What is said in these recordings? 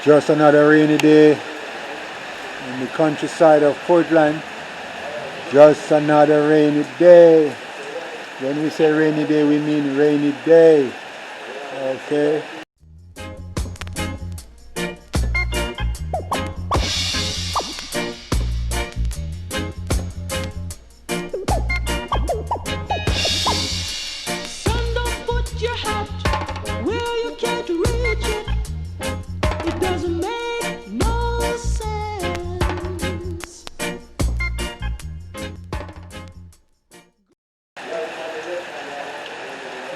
Just another rainy day in the countryside of Portland. Just another rainy day. When we say rainy day, we mean rainy day. Okay.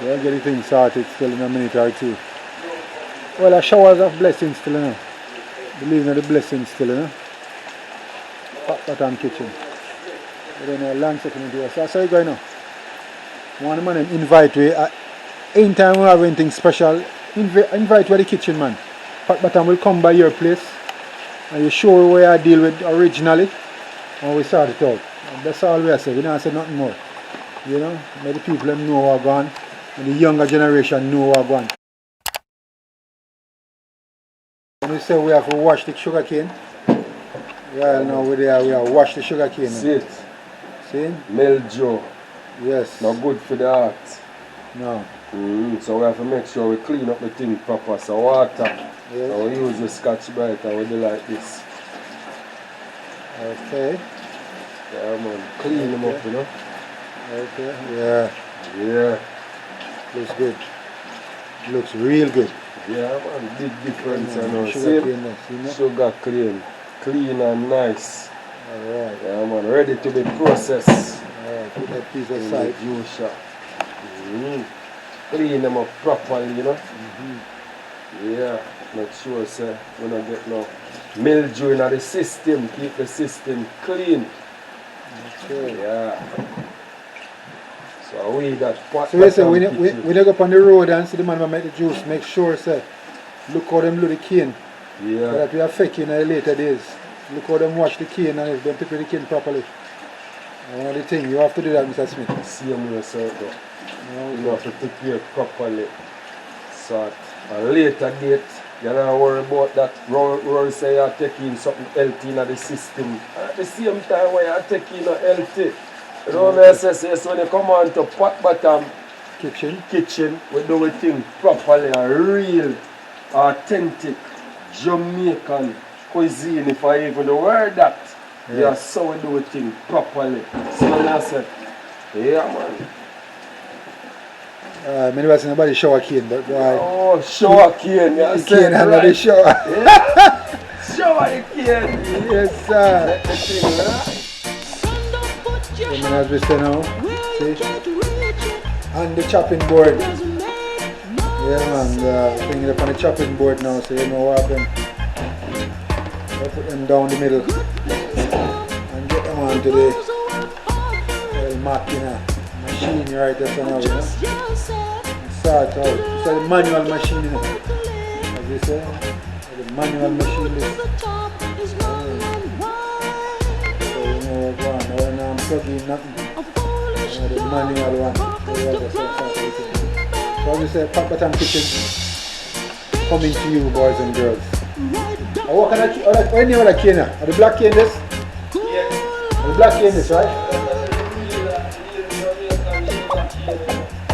We'll get things sorted still in a minute or two. Well, a showers of blessings still, you know. Believing in the blessings still, you know. Appleton kitchen. But then a long second into it. So that's how you going now. One man invite we. Anytime we have anything special, invite we at the kitchen, man. Appleton will come by your place and you show where I deal with originally and we sort it out. And that's all we say. We don't say nothing more. You know, let the people know what gone. And the younger generation know what going. When we say we have to wash the sugar cane, well now we have wash the sugar cane. See it? See? Mildew. Yes. Not good for the heart. No. So we have to make sure we clean up the thing proper. So water. Yes. And we use the Scotch Brite and we do like this. Okay. Yeah man, clean them up, you know. Okay. Yeah. Yeah. Looks good. Looks real good. Yeah man, big difference. Sugar cane, see? Sugar cane. Clean and nice. Alright. Yeah man, ready to be processed. Alright, put that piece aside. Juice shop. Clean them up properly, you know. Yeah, make sure say we don't get no mildew in the system. Keep the system clean. Okay. Yeah. So we that pot. So we say we go up on the road and see the man who make the juice, make sure say look how them do the cane. Yeah. So that we are faking in the later days. Look how them wash the cane and if they prepare the cane properly. And one of the things you have to do that, Mr. Smith. Same way, sir. You have to prepare properly. So at a later date, you don't worry about that. Rory say you're taking something healthy in the system. At the same time when you're taking a healthy, you don't necessarily so when you come on to pot bottom kitchen, we do a thing properly, a real, authentic Jamaican cuisine, if I even the word that. Yeah, so we do a thing properly. So when I said, yeah man. I never seen nobody shower cane, but oh, shower cane, yeah. The cane under the shower. Yeah. Shower the cane. Yes, sir. Let the thing, right? And as we say now, see? On the chopping board. Yeah man, the thing up on the chopping board now, so you know what happened. I put them down the middle and get them onto the machine right there so now, you know. And start out. It's a manual machine, you know. As you say, the manual machine is. So you know what's going on. Now I'm plugging nothing. The manual one. So as you say, Appleton kitchen coming to you, boys and girls. What kind of any other cane? Are the black cane this? Yes. The black cane this, right?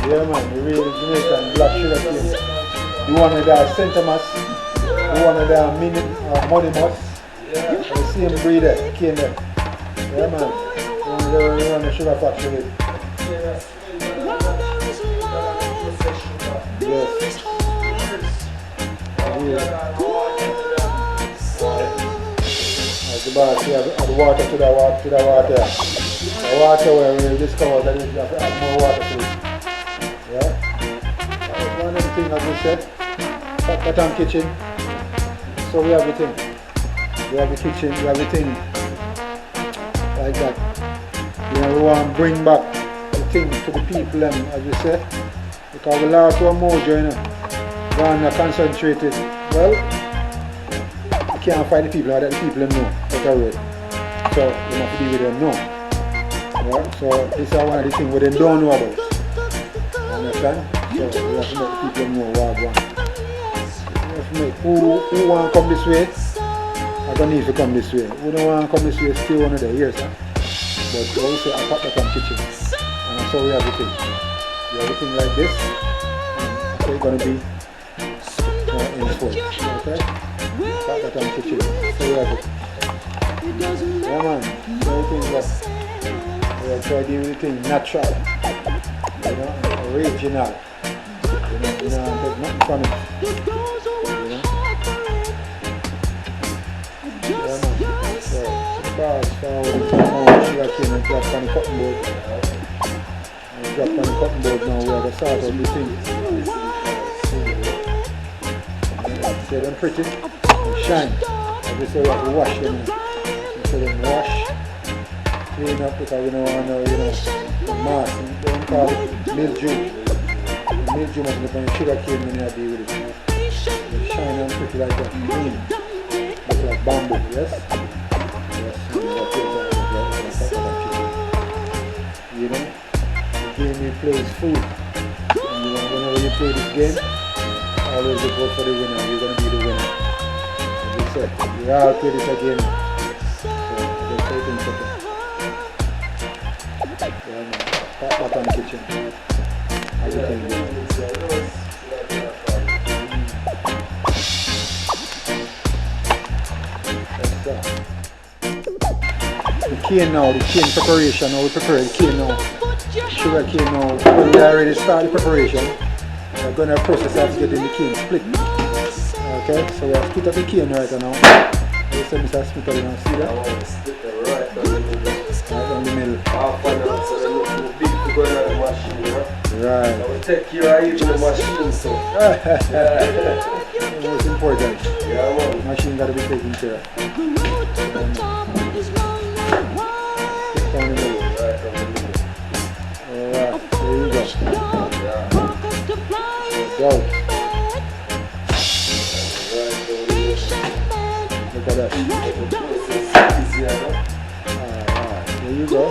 Yeah man, the real Jamaican black sugar cane. The one with the St. Thomas, the one with the Monymusk, the same breed there, cane there. Yeah man, the one the sugar factory. Yes. The bar, see, add water to the water. The water where we discover that you have to add more water to it. Yeah? That's one of the things, as we said. Appleton kitchen. So we have the thing. We have the kitchen, we have the thing. Like that. You know, we want to bring back the thing to the people, as we say. Because we lost our mojo, you know. We want to concentrate it. Well, can't fight the people that the people know. Right. So you have to deal with them now. Right? So this is one of the things where they don't know about. Understand? So we have to make the people know what we want. We have to make who want to come this way, I don't need to come this way. Who don't want to come this way, stay one of the years. Huh? But we always say I pop that on kitchen. And that's how we have the thing. We have the thing like this. And so it's going to be in fold. Okay? Pop that on kitchen. So we have it. Yeah man, so everything that we have tried to do everything natural. You know, original. You know, there's nothing from it. You know? Yeah man. So fast forward now sugar cane and drop on the cotton board. And drop on the cotton board now we have to start out the thing. See them pretty? They shine. Obviously we have to wash them. So then wash, clean up because we don't want the mass. They don't call it mildew. The mildew must be on sugar cane when you deal with it. They shine and pretty like that, clean. Look like bamboo, yes? Yes, you know, the game you play is food. And you know, whenever you play this game, always look out for the winner. You're going to be the winner. As we said, we all play this again. Hot on the kitchen. Everything. The cane now, the cane preparation. Now we prepare the cane now. Sugar cane now. When we already start the preparation, we're going to process after getting the cane split. Okay, so we have split up the cane right now. You see Mr. Smith, you know, see that? Right on the middle. Half an hour, so they look too big to go in the machine, you know? Right. I will take care of even the machine, so. The most important. Yeah, man. The machine got to be taken care of. Right on the middle. Alright, there you go. Yeah. Go. Look at that. There you go.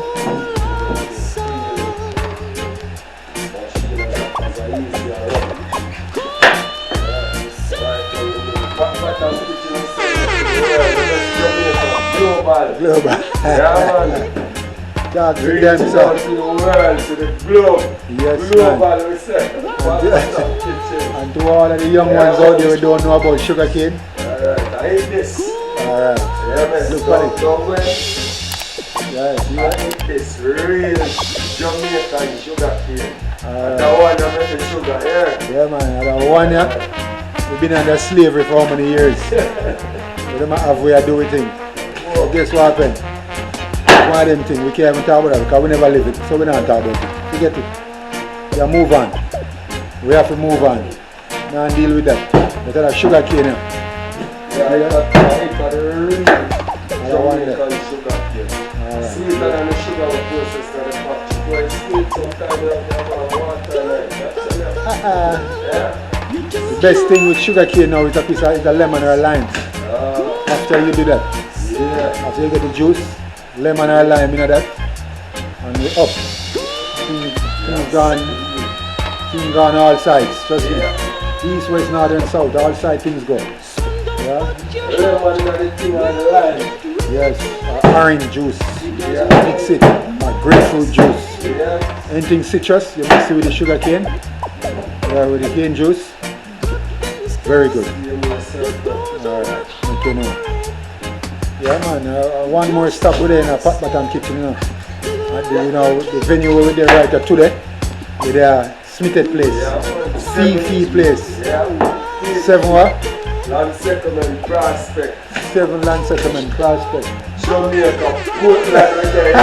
Global. Yeah, man. Talk to them, Reaching sir. out to the world, to the globe. Yes, Global, we say. And to all of the young ones out there who don't know about sugar cane. Alright, I hate this. Alright. Yeah, man. Look at it. Don't wait. Yes, I hate this real Jamaican sugar cane. Alright. The one that makes the sugar, yeah. Yeah, man. That one, yeah. We've been under slavery for how many years? We don't have way to do with things. So guess what happened? One of them things, we can't even talk about that because we never live it. So we don't talk about it. You get it? Yeah, move on. We have to move on. Now deal with that. But that's sugar cane. Yeah, I got the real Jamaican sugar cane. Sweeter than the sugar we process in the factory. When it's sweet, sometimes we have to have water like that. Yeah. The best thing with sugar cane now is a piece of lemon or a lime. After you do that. Yeah. After you get the juice, lemon or lime in that, and we up. Things gone all sides. Trust me. East, west, north and south, all sides things go. Yeah? Lemon and the thing on the line. Yes, orange juice. Yeah. Mix it. Grapefruit juice. Yeah. Anything citrus, you mix it with the sugar cane. Yeah, with the cane juice. Very good. Alright, okay now. Yeah man, one more stop with in a pot bottom kitchen, you know. At the, the venue where we're there right up today. With a Smithed place. Seafeed place. Yeah. 7 what? Land settlement prospect. 7 land settlement prospect. Jamaica, Portland right there.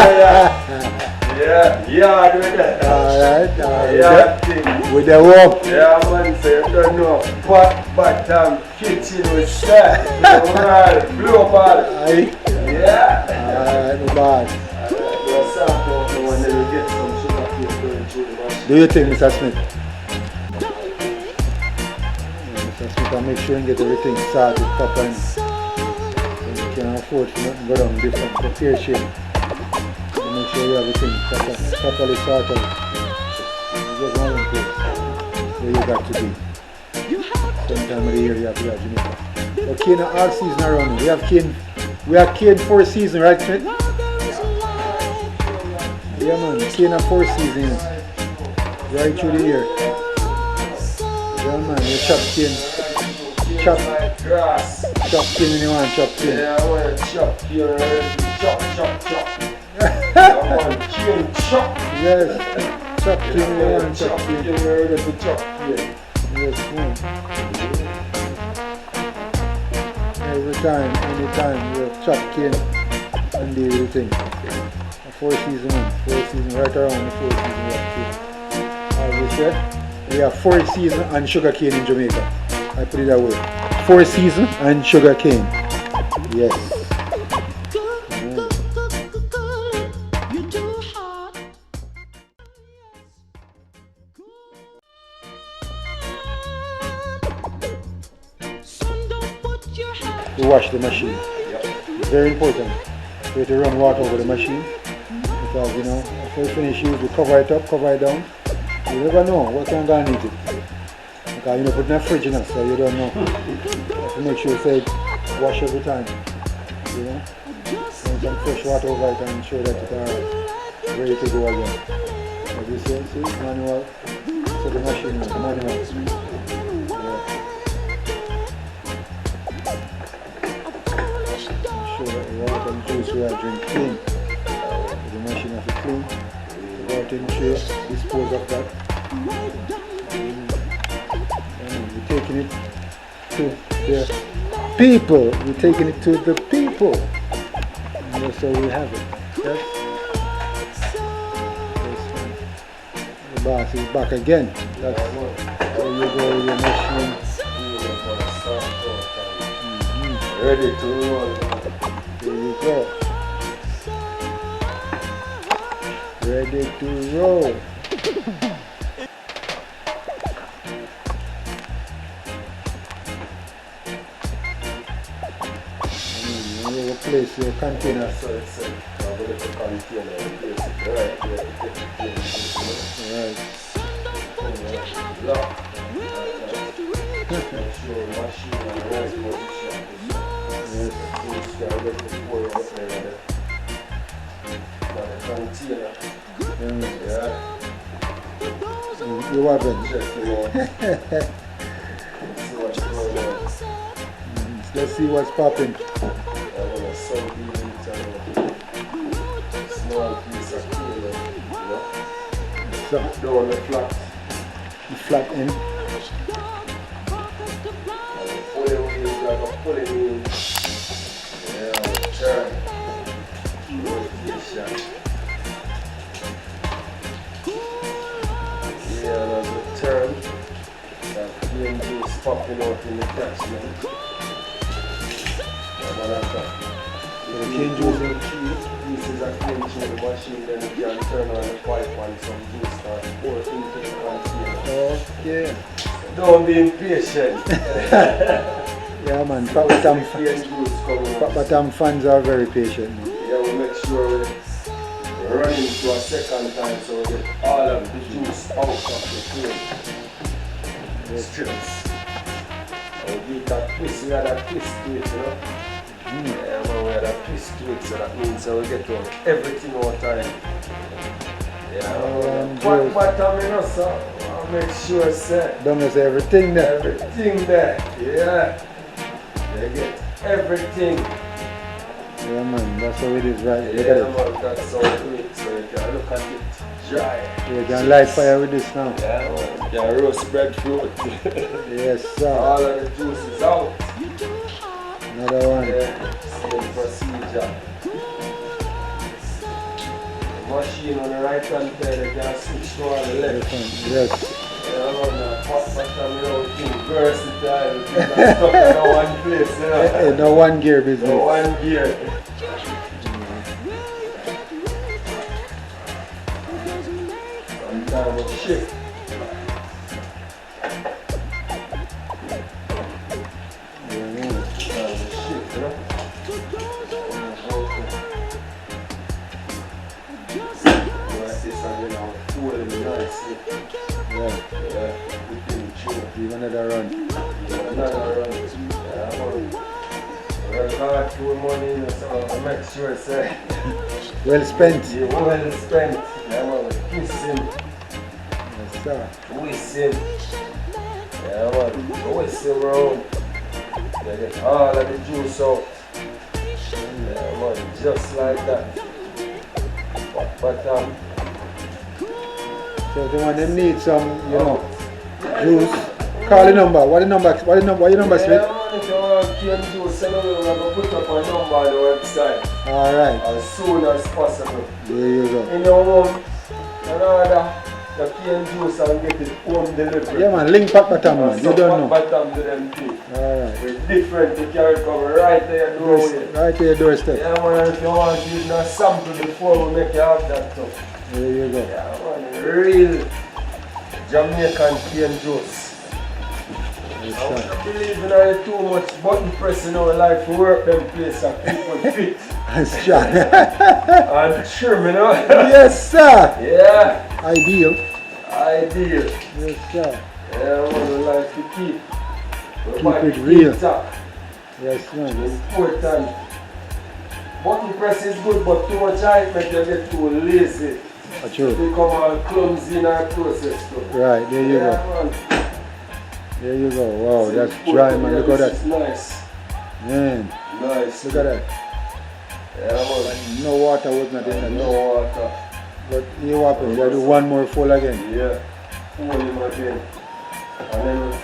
Yeah, yard right there. Alright, Yard thing. with the rope. Yeah man, so you don't know. Pot bottom kitchen with style. Global. Aye. Yeah. Alright, no bad. When they get some sugar cane going through the machine. Do you think, Mr. Smith? Mr. Smith, I'll make sure and get everything started properly. afford to nothing go down different. Prepare shame. Make sure you have everything properly sorted out. You just one place where you got to be. Same time of the year you have to be at Jamaica. But cane all season around. We have cane 4 seasons, right, Smith? Yeah man, cane 4 seasons. Right through the year. Yeah man, you chop cane. Chop grass. Chop cane when you want chop cane. Yeah, I want to chop here. Chop. I want cane chop. Yes. Chop cane when you want chop cane. Chop ready to chop here. Yes, man. Every time, anytime you chop cane and deal with the thing. 4 seasons, man. 4 seasons, right around the 4 seasons we have cane. As we said, we have 4 seasons and sugar cane in Jamaica. I put it that way. 4 seasons and sugar cane. Yes. To wash the machine. It's very important. So to run water over the machine. Because you know, after you finish use, you cover it up, cover it down. You never know what time you're gonna need it. Because you know, put in a fridge in it, so you don't know. You have to make sure you say wash every time. You know? And some fresh water over it and ensure that it's ready to go again. As you see, manual. So the machine is manual. Water and juice we are drinking clean. The machine has to clean. The water in tray, dispose of that. And we're taking it to the people. We're taking it to the people. And that's how we have it. Yes? Yes, the boss is back again. That's how you go with your machine. Ready to roll. There you go. Ready to roll. You will place your container. So it's a little container. Right here. Right. Lock. Make sure machine in the right position. Yes. Container. Yeah. You have it. Check it out. See what's going on. Let's see what's popping. I want a sub-unit and a small piece of cable, you know. So, Down the flat. the flat end. And pulling wheels like a pulling wheel. Yeah, turn. Rotation. Yeah, and as we turn, that green juice popping out in the catchment. So the cane juice in. This is a clean through the machine, then you can turn on the pipe and some juice starts pour into the container. Okay. Don't be impatient. Yeah man, Papa Tam fans are very patient. Yeah, we make sure we run into a second time so we get all of the juice out of the cane. Strips. And we give that twist, we had a twist to it, you know. Yeah, man, we had a twist to it, so that means we get everything all time. Yeah, what time you know, sir? I'll make sure, sir. Don't say everything there. Everything there, yeah. They get everything. Yeah man, that's how it is, right? Look Yeah, at it. man, that's how it is. So you can look at it dry. You can light fire with this now. Yeah, man. You can roast breadfruit. Yes sir. All of the juice is out. Another one. Yeah, same procedure. The machine on the right hand side, you can switch to on the left. Yes. Yeah, man, hot bottom, you know, thing versatile. You can stuck in one place, you know. No one gear business. No one gear. Sometimes we shift. Yeah, man. Sometimes we shift, you know. Give another run. Another run. Yeah, man. Well, hard to money, so make sure say. Well spent. Yeah, well spent. Yeah, man. Twist him. Yes, sir. Twist him. Yeah, man. Twist him around. You get all of the juice out. Yeah, man. Just like that. But so the one them need some, you know, juice. Call the number. What the number? What your number, Smith? yeah, man, if you want cane juice, send me, we're going to put up a number on the website. Alright. As soon as possible. There you go. In your home, you order the cane juice and get it home delivery. Yeah, man. Link Pat Batam, man. You don't know. Batam to them too. Alright. It's different. You carry it come right there doorway. Right to your doorstep. Yeah, man, if you want to use a sample before we make you have that stuff. There you go. Yeah, man, real Jamaican cane juice. Yes, I sir. don't believe in all too much button pressing our life to work them place and people fit That's John. and trim, you know. Yes, sir. Yeah, Ideal. ideal. Yes, sir. Yeah, I want to like to keep Keep it real. Top. Yes, man. Important. Button press is good, but too much height make you get too lazy. True. Become all clumsy in our process too. Right, there you go. Man. There you go. Wow, that's dry, man. Look at that. It's nice. Man, Nice. look at that. Yeah, man. No water was not in that. No water. But you happen, you do one more full again. Yeah. Fold him again. And then we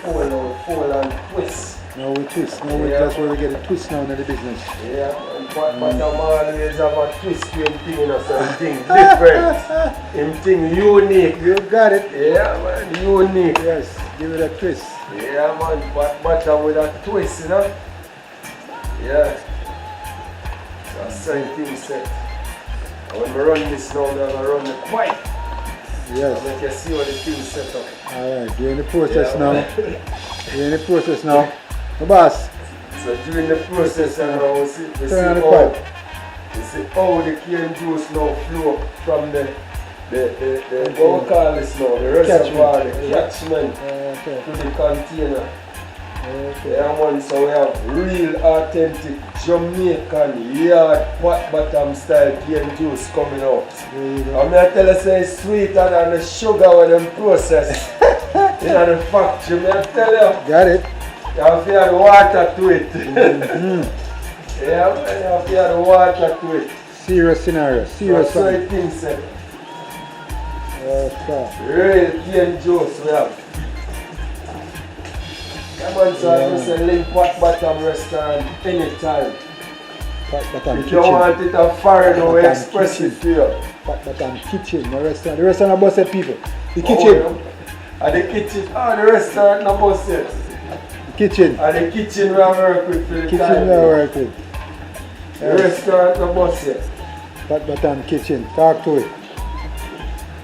fold and twist. Now we twist. Now we, Yeah. that's where we get a twist now in the business. Yeah. But I'm always have a twist to him thing, you know, something different. Him thing unique. You got it. Yeah, man. Unique. Yes, give it a twist. Yeah, man. But with a twist, you know. Yeah. So same thing set. And when we run this now, we're going to run it quiet. Yes. Make you see what the thing set up. Alright, you're in the process Yeah, now. man. You're in the process now. The boss. So during the process, now we see Turn on the how, pipe. we see how the cane juice now flow from the what we call this now, the reservoir, the catchment Okay. to the container. Okay. Yeah, man, so we have real authentic Jamaican yard pot bottom style cane juice coming out. There you go. I'm going to tell you say it's sweeter than the sugar when them process in the factory. I tell you, Got it. you have to add water to it. Mm-hmm. Yeah, man, you have to add water to it. Serious scenario. Serious That's what something. I think, sir. Okay. Real cane juice we have. Yeah, man, so I just say link pot bottom restaurant anytime. Pat Batam If you want kitchen. it a foreign, we Batam express it kitchen. to you. Pat Batam kitchen. The restaurant. The restaurant about said people. The Oh, kitchen. yeah. And the kitchen, the restaurant no bus yet. The kitchen. And the kitchen we have work with for the Kitchen time. we are working. The restaurant no bus yet. Pat Batam kitchen. Talk to it.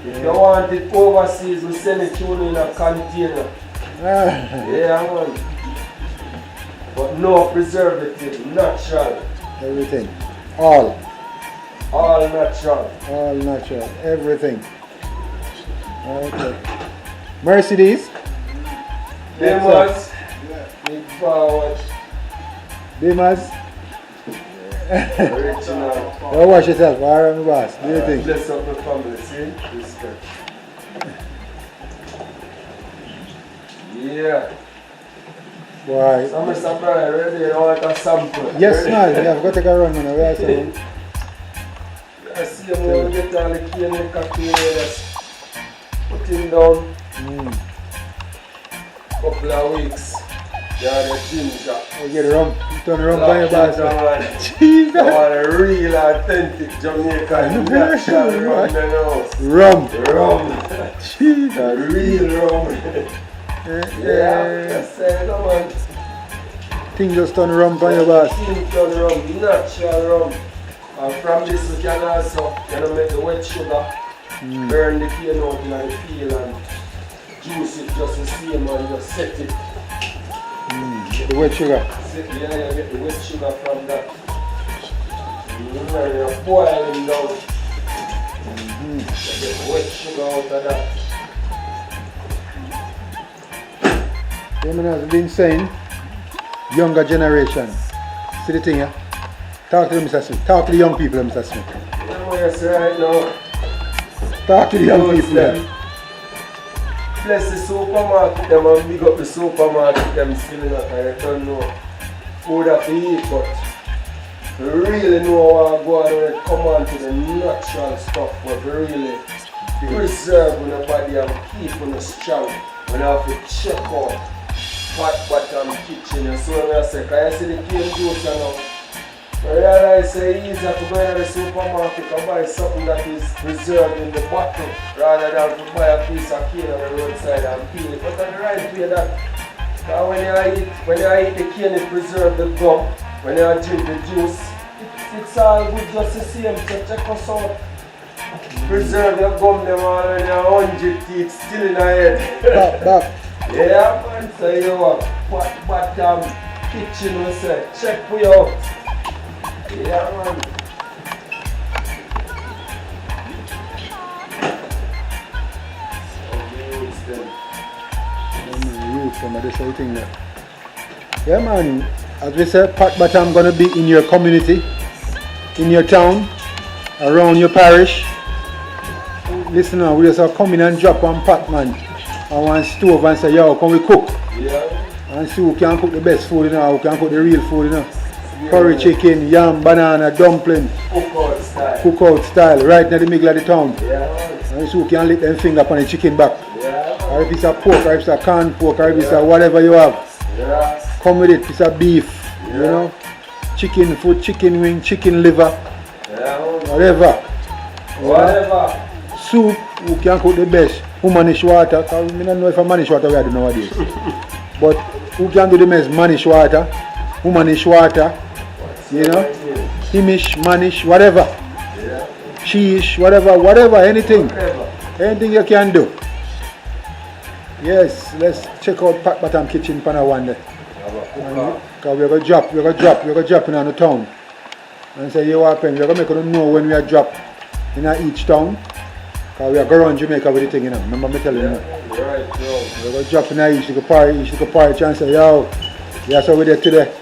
If you want it overseas, we send it to you in a container. Ah, Yeah, man. But no preservative, natural. everything. All. All natural. All natural. Everything. Okay. Mercedes. Famous. Big forward. Dimas. Original. Go wash yourself. Alright, my boss. Do you think? Bless up the family, see? Respect. Yeah. Why? So Mr. Brian, ready? You want a sample? Yes, Ready? man. Yeah, I've got to go run, man. We are some- I see him when we get all the cane and coffee and just put him down. Couple of weeks. Yeah, the ginger. We get rum. You turn the rum by your boss. man. I Jesus. want a real authentic Jamaican natural rum in the house. Rum. Rum. Jesus. Real rum. Yeah. That's it, no man. Thing just turn rum by your boss. Simple rum, natural rum. And from this we can also make the wet sugar, burn the cane out in the peel and juice it just the same and just set it. Get the wet sugar. Yeah, you get the wet sugar from that. And you boil it down. You get the wet sugar out of that. Yeah, man, as I've been saying, younger generation. See the thing, yeah? Talk to them, Mr. Smith. Talk to the young people, Mr. Smith. Yeah, what you say right now? Talk to the young people. Them. Bless the supermarket, them and big up the supermarket, them still not, I don't know food that to eat, but we really know what go on when it come on to the natural stuff, but we really preserve your body and keep on strong. When I have to check out hot bottom kitchen, and so when I say, can you see the cane juice now? I realize it's easier to go into the supermarket and buy something that is preserved in the bottle rather than to buy a piece of cane on the roadside and peel it. But on the right way that when you eat the cane, it preserves the gum. When you drink the juice, it's all good just the same. So check us out. Preserve your gum them all when you're 100 teeth still in the head. Back. Yeah, man. So you have hot bottom kitchen, we say. Check for you out. Yeah, man. Yeah, man. As we said, pot bottom gonna be in your community, in your town, around your parish. Listen now, we just come in and drop one pot, man, on one stove and say, yo, can we cook? Yeah. And see who can cook the best food, you know, who can cook the real food, you know. Curry chicken, yam, banana, dumpling. Cook out style, right near the middle of the town. Yeah. And see who can lick them finger upon the chicken back. Yeah. Or if it's a pork, or if it's a canned pork, or if it's a whatever you have. Yeah. Come with it, it's a beef, you know. Chicken foot, chicken wing, chicken liver. Yeah. Whatever. Whatever. Soup, who can cook the best? Who manage water? Because I don't know if I manage water we are doing nowadays. But who can do the best? Manage water. Who manage water? You know? Himish, manish, whatever. Yeah. Cheese, whatever, anything. Anything you can do. Yes, let's check out Pat Bottom Kitchen Pana one day. Because we're going to drop in on the town. And say, you what happen, we're going to make them know when we are drop in each town. Because we are going around Jamaica with the thing, you know. Remember me telling you? Right, bro. We're going to drop in each little party and say, yo, yes, so we're there today.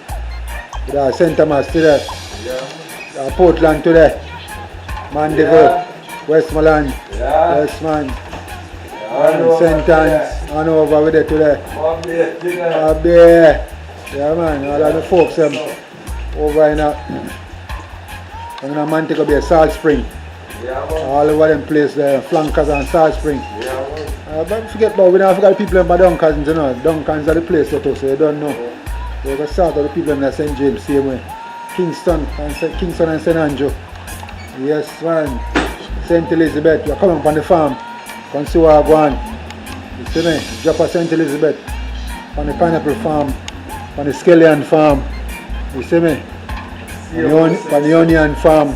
With our St. Thomas today. Yeah. Our Portland today. Mandeville, Westmoreland, yes man. St. Anne's, and over with it today. Up there. Yeah man, all of the folks over in a Montego Bay, Salt Spring. Yeah, all over them places there, Flankers and Salt Spring. Yeah, but forget about, we don't forget the people in Duncans, you know. Duncans are the place to so you don't know. We're going to start with the people in St. James, same way. Kingston and St. Andrew. Yes man. St. Elizabeth, you're coming from the farm. Come see what I go on. You see me? Drop at St. Elizabeth. On the pineapple farm. On the scallion farm. You see me? On the onion farm.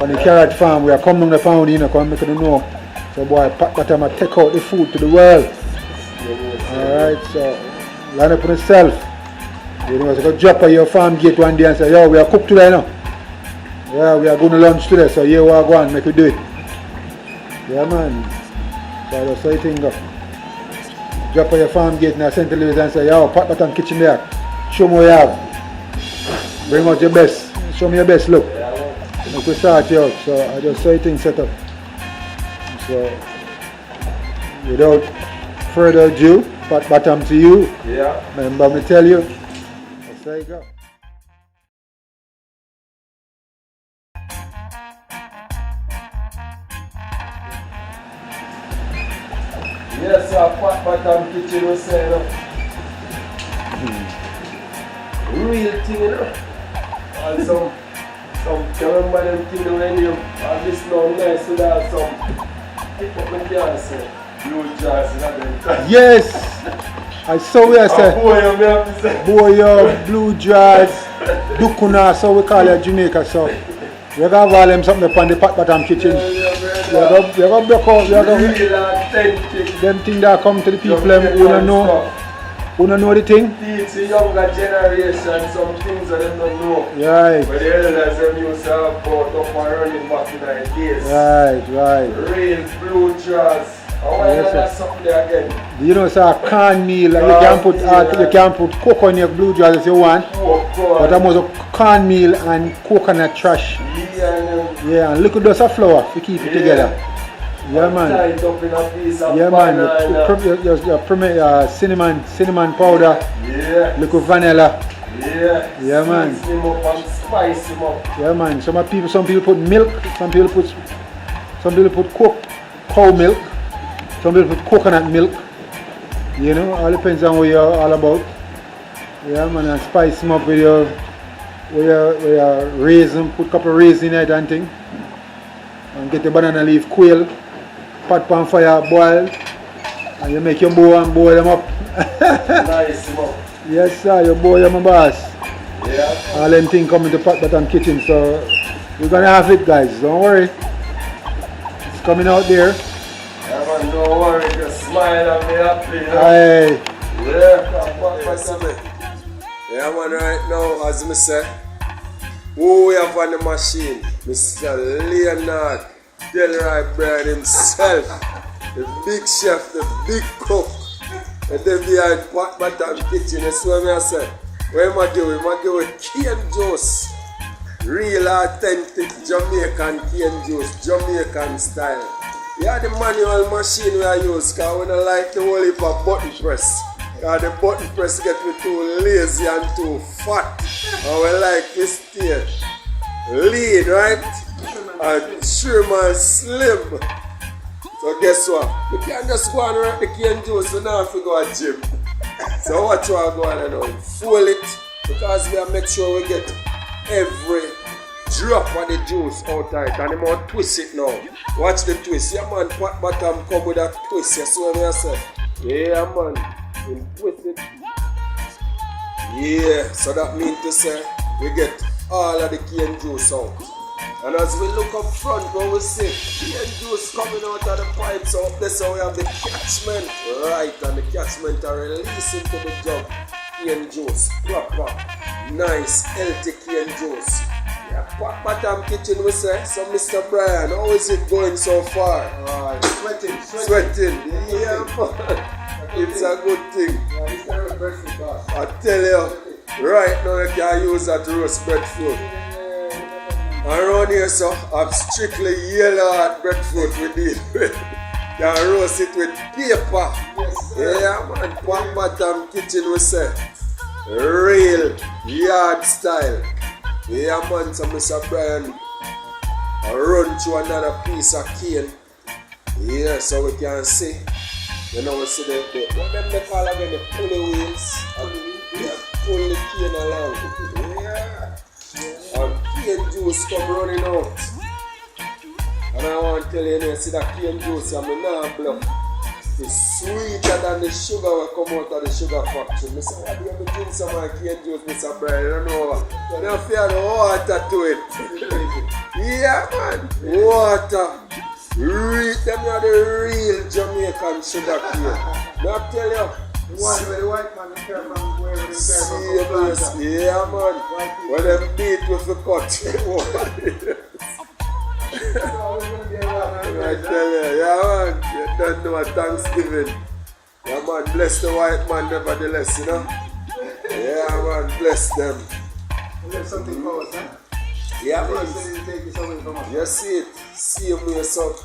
On the carrot farm. We are coming down the pound, you know, come make them know. So boy, Pat Bottom I take out the food to the world. Alright, so line up on yourself. You know, so go drop at your farm gate one day and say, yo, we are cooked today now. Yeah, we are going to lunch today, so here we are going, make we do it. Yeah man. So that's how you think of. Drop at your farm gate in St. Louis and say, yo, Pat Bottom kitchen there. Show me what you have. Bring out your best. Show me your best look. Make we start you out. So I just saw you things set up. So without further ado, Pat Bottom to you. Yeah. Remember me tell you. That's how you go. Yes, Pat Bottom kitchen was saying, real thing, you know. And some remember them thing when you are this now nice to have some pick up and dance, blue jars and that. Yes! I saw where I said, boy, blue jars, dukuna, so we call it Jamaica, so we're going to have them something upon the Pat Bottom kitchen. We're going to break out, we're going to them things that come to the people who don't know. Who don't know the thing? Teach the younger generation some things that they don't know. Right. But the elders them used to have bought up and running back in the days. Right. Real blue jars. why Yes, not sir. that something there again? You know, sir, cornmeal, you can put cocoa in your blue jaws if you want. But I'm also cornmeal and coconut trash. Yeah, and little dust of flour to keep it together. Yeah, man. Yeah, man. Your cinnamon powder. Yeah. Little vanilla. Yeah, man. Spice him up and spice him up. Yeah, man. Some people put milk. Some people put cow milk. Some people put coconut milk. You know, all depends on what you're all about. Yeah, man. And spice them up with your raisin. Put a couple of raisin in it and thing. And get the banana leaf quail. Pot pan fire, boil. And you make your bowl and boil them up. Nice him up. Yes, sir. You boy, you're my boss. Yeah. All them things come into pot bottom kitchen, so we're gonna have it, guys. Don't worry. It's coming out there. Yeah, man, don't worry. Just smile and be happy. You know? Aye. Yeah, yeah, man, right now, as I say, who we have on the machine? Mr. Leonard Delroy Bryan himself, the big chef, the big cook. And then behind pot bottom kitchen, that's what I say. What am I doing? I'm doing cane juice. Real authentic Jamaican cane juice, Jamaican style. Yeah, the manual machine we I use, because we don't like the whole heap of button press. Because the button press get me too lazy and too fat. And we like to stay lean, right? And trim and slim. So guess what? You can't just go and work the cane juice and now we go to gym. So what you are going to do? Fold it, because we have to make sure we get every drop of the juice out of it. And I'm going to twist it now. Watch the twist. Yeah, man, pot bottom come with a twist. You see what I say? Yeah, man. You twist it. Yeah, so that means to say we get all of the cane juice out. And as we look up front, what we see, cane juice coming out of the pipes up there, so we have the catchment, right, and the catchment are releasing to the jug. Cane juice, proper, nice, healthy cane juice. Yeah, pot bottom kitchen we say. So Mr. Bryan, how is it going so far? Sweating. Yeah, man. It's a good thing. I tell you, right now you can use that roast breadfruit. Around here, so I'm strictly yellow at breadfruit we deal with. You can roast it with paper. Yes, yeah, man. Pot bottom kitchen we say. Real yard style. Yeah, man. So Mr. Bryan, I run through another piece of cane. Yeah, so we can see. You know, we see what them they call again, the pulley wheels. Yeah, pull the cane along. Yeah. And cane juice come running out. And I want to tell you, you see that cane juice, I'm not bluff. It's sweeter than the sugar will come out of the sugar factory. I say, why do you have to drink some of my cane juice, Mr. Bryan? I don't know. You don't feel the water to it. Yeah, man. Water. Them are the real Jamaican sugar cane. Now I tell you. The one where the white man care from where they care from. Yeah, man. When they beat with the cut. I tell you, yeah, man. You don't know what Thanksgiving. Yeah, man. Bless the white man, nevertheless, you know. Yeah, man. Bless them. There's something for us, huh? Yeah, man. You see it. See them yourself.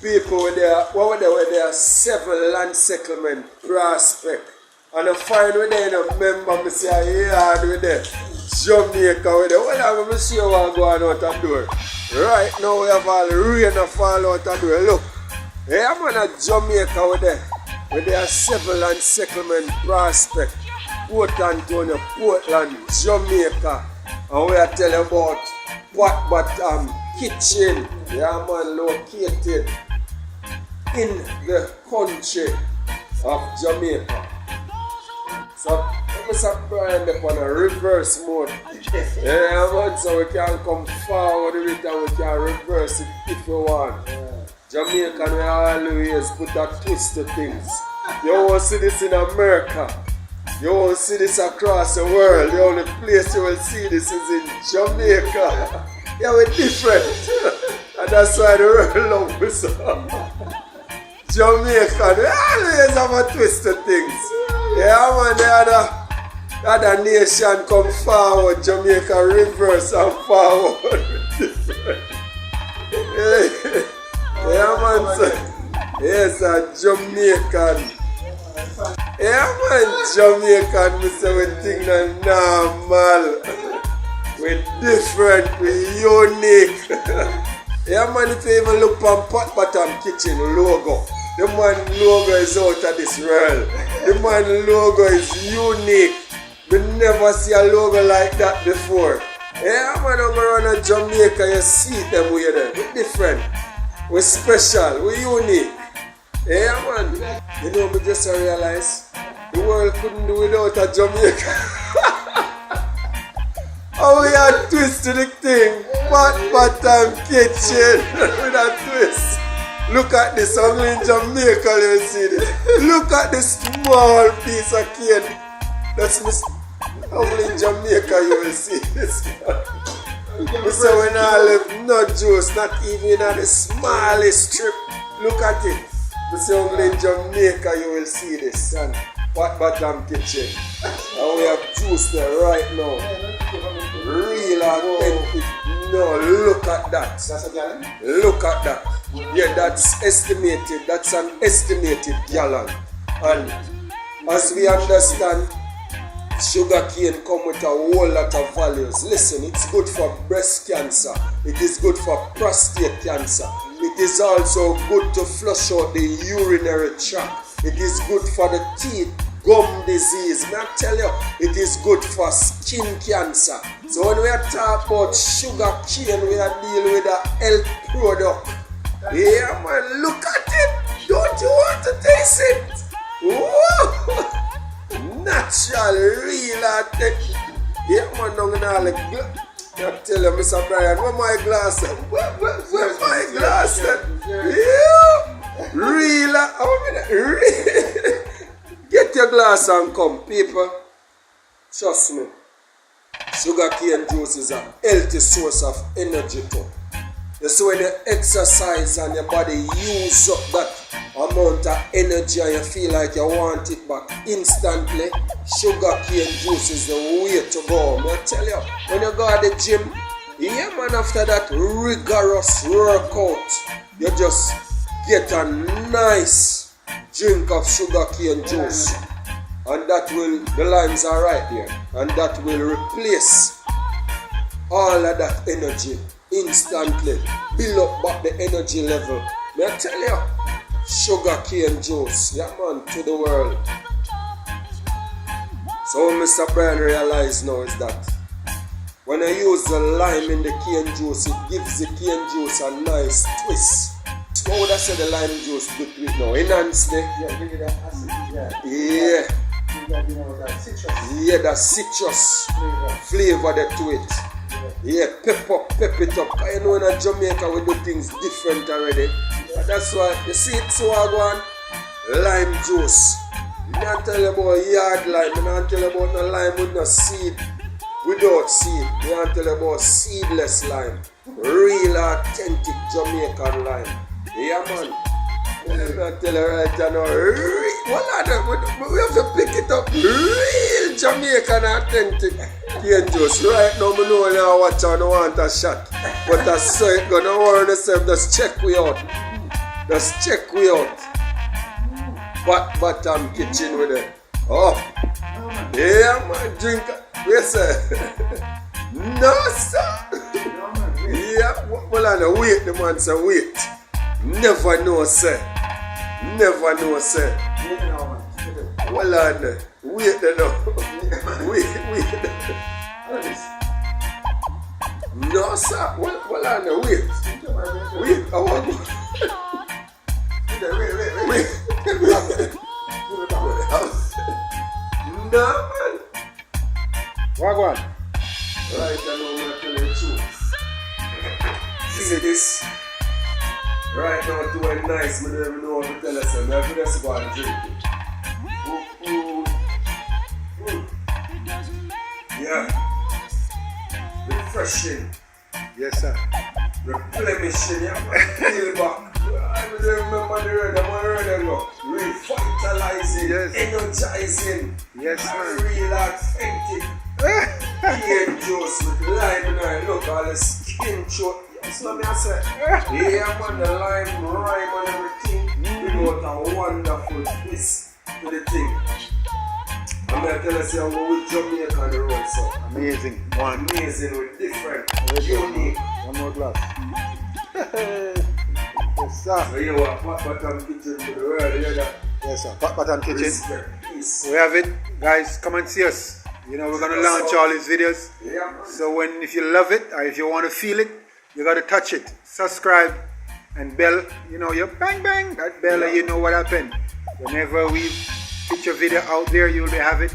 People with their, what were they? With their 7 land settlement prospect. And I find with them, you member, I say, yeah, with them. Jamaica with them. Well, I'm going to see what going out the door. Right now, we have all rain and fall out the door. Look. Yeah, man, at Jamaica with them. With their 7 land settlement prospect. Port Antonio, Portland, Jamaica. And we are telling about pot bottom kitchen. Yeah, man, located in the country of Jamaica. So, Mr. Bryan up on a reverse mode. Yeah, man, so we can come forward with it and we can reverse it if we want. Jamaican, we always put a twist to things. You won't see this in America. You won't see this across the world. The only place you will see this is in Jamaica. Yeah, we're different. And that's why the world loves us. Jamaican, we always have a twist to things. Yeah, man, the other nation come forward, Jamaica reverse and forward. Yeah, man, sir. Yes, a Jamaican. Yeah, man, Jamaican, we say we think that normal. We different, we unique. Yeah, man, if you even look on Pot Bottom Kitchen logo, the man logo is out of this world. The man logo is unique. We never see a logo like that before. Yeah, man, I'm around Jamaica, you see them with them. We're different. We're special. We're unique. Yeah, man. You know, me just realize the world couldn't do without a Jamaica. How we had twisted the thing. Pot Bottom Kitchen with a twist. Look at this, only in Jamaica you see this. Look at this small piece of cake. That's only in Jamaica you will see this. So when I live, no juice, not even at the smallest strip. Look at it. So only in Jamaica you will see this. And Pot Bottom Kitchen. And we have juice there right now. Real authentic. No, look at that. That's a gallon? Look at that. Yeah, that's estimated. That's an estimated gallon. And as we understand, sugar cane come with a whole lot of values. Listen, it's good for breast cancer. It is good for prostate cancer. It is also good to flush out the urinary tract. It is good for the teeth, gum disease. May I tell you, it is good for skin cancer. So when we are talking about sugar cane, we are dealing with a health product. Yeah, man, look at it. Don't you want to taste it? Whoa! Natural, real authentic. Yeah, man, I'm gonna I tell you, Mr. Brian, where my glass? Where my glass? Yeah, real. Real. Get your glass and come, people. Trust me. Sugar cane juice is a healthy source of energy too. You see when you exercise and your body use up that amount of energy and you feel like you want it back instantly, sugar cane juice is the way to go. I tell you, when you go at the gym, yeah man, after that rigorous workout, you just get a nice drink of sugar cane juice. And that will, the limes are right there, and that will replace all of that energy instantly, build up back the energy level. May I tell you, sugar cane juice, yeah man, to the world. So what Mr. Brian realized now is that when I use the lime in the cane juice, it gives the cane juice a nice twist. What would I say the lime juice do to it now? Enhance the... Yeah, give it that acid, yeah. Give that, that citrus. Yeah, that citrus flavor that to it. Yeah, pep it up. You know in Jamaica we do things different already. And that's why you see it so I go on lime juice. I can't tell you about yard lime. I can't tell you about no lime with no seed. Without seed. I can't tell you about seedless lime. Real authentic Jamaican lime. Yeah man. I tell you right now, we have to pick it up. Real Jamaican authentic cane juice. Right now, I know I watch and I want a shot. But I say it gonna worry yourself, just check we out. Just check we out. Pot Bottom Kitchen with it. Oh. Yeah, man, drink. Yes, sir. No, sir. Yeah, well, I know, wait, the man say wait. Never know, sir. Never know, sir. Well, I know. Wait, no. Wait. No, sir. Well, I know. Wait. I want wait. No, man. Wagwan. Right, I know I'm going to tell you the truth. See this? Right now, doing nice, but I don't know what to tell us. I'm going to just go and drink it. Yeah. Refreshing. Yes, sir. Replenishing, yeah. Peel back. I remember the red, I'm on red go. Revitalizing, Yes. energizing, Yes, man. real authentic. Cane juice with lime in it. Look, all the skin shot. That's what I say. Yeah, man, the lime, rhyme and everything. We got a wonderful twist to the thing. I'm going to tell you, say, I'm going with Jamaica on the road, so. Amazing. One. Amazing with different, Very good. unique. One more glass. Yes, sir. So you are Pat Bottom Kitchen to the world, you hear that? Yes, sir. Appleton Kitchen. Respect, peace. We have it. Guys, come and see us. You know, we're going to launch all these videos. Yeah, man. So if you love it or if you want to feel it, you got to touch it. Subscribe and bell. You know, you bang bang that bell, and you know what happened. Whenever we put your video out there, you'll have it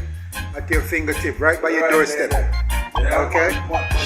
at your fingertip, right by your doorstep. Yeah, Okay? Pat Bottom